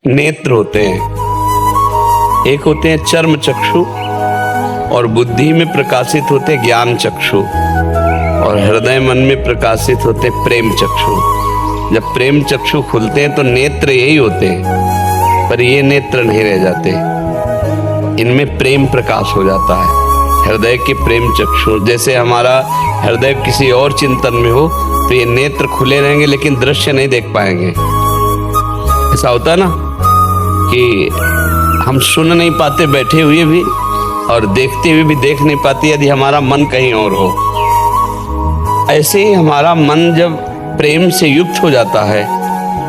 नेत्र होते हैं। एक होते हैं चर्म चक्षु और बुद्धि में प्रकाशित होते ज्ञान चक्षु, और हृदय मन में प्रकाशित होते प्रेम चक्षु। जब प्रेम चक्षु खुलते हैं तो नेत्र यही होते हैं, पर ये नेत्र नहीं रह जाते, इनमें प्रेम प्रकाश हो जाता है। हृदय के प्रेम चक्षु, जैसे हमारा हृदय किसी और चिंतन में हो तो ये नेत्र खुले रहेंगे लेकिन दृश्य नहीं देख पाएंगे। ऐसा होता है ना कि हम सुन नहीं पाते बैठे हुए भी, और देखते हुए भी देख नहीं पाते यदि हमारा मन कहीं और हो। ऐसे ही हमारा मन जब प्रेम से युक्त हो जाता है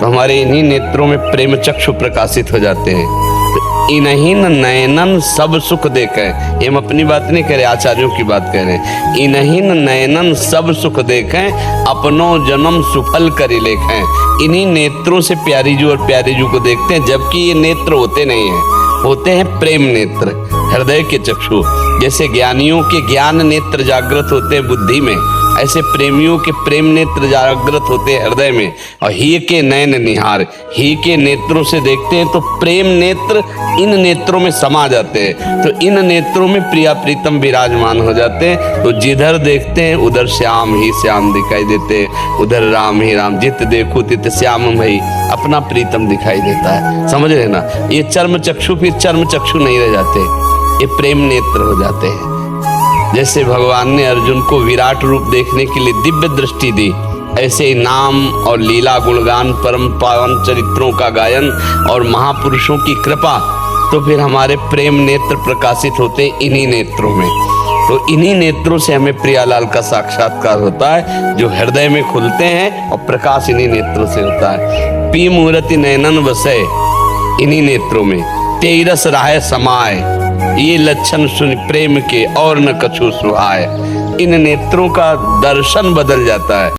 तो हमारे इन्हीं नेत्रों में प्रेम चक्षु प्रकाशित हो जाते हैं। तो इन्हीं नयनन सब सुख देखे, ये हम अपनी बात नहीं कह रहे, आचार्यों की बात कह रहे हैं। इन्हीं नयनन सब सुख देखें, अपनों जन्म सुफल करी लेखें। इन्हीं नेत्रों से प्यारी जू और प्यारी जू को देखते हैं, जबकि ये नेत्र होते नहीं हैं, होते हैं प्रेम नेत्र, हृदय के चक्षु। जैसे ज्ञानियों के ज्ञान नेत्र जागृत होते हैं बुद्धि में, ऐसे प्रेमियों के प्रेम नेत्र जागृत होते हैं हृदय में। और ही के नयन निहार, ही के नेत्रों से देखते हैं तो प्रेम नेत्र इन नेत्रों में समा जाते हैं, तो इन नेत्रों में प्रिया प्रीतम विराजमान हो जाते हैं। तो जिधर देखते हैं उधर श्याम ही श्याम दिखाई देते हैं, उधर राम ही राम, जित देखो तित श्याम भई, अपना प्रीतम दिखाई देता है। समझ रहे ना, ये चर्म चक्षु फिर चर्म चक्षु नहीं रह जाते, ये प्रेम नेत्र हो जाते हैं। जैसे भगवान ने अर्जुन को विराट रूप देखने के लिए दिव्य दृष्टि दी, ऐसे ही नाम और लीला गुणगान परम पावन चरित्रों का गायन और महापुरुषों की कृपा, तो फिर हमारे प्रेम नेत्र प्रकाशित होते इन्हीं नेत्रों में। तो इन्हीं नेत्रों से हमें प्रियालाल का साक्षात्कार होता है, जो हृदय में खुलते हैं, और प्रकाश इन्हीं नेत्रों से होता है। पी मूर्ति नयनन वसय, इन्हीं नेत्रों में तेरस राह समाय, ये लक्षण सुन प्रेम के और न कछु सुहाय। इन नेत्रों का दर्शन बदल जाता है।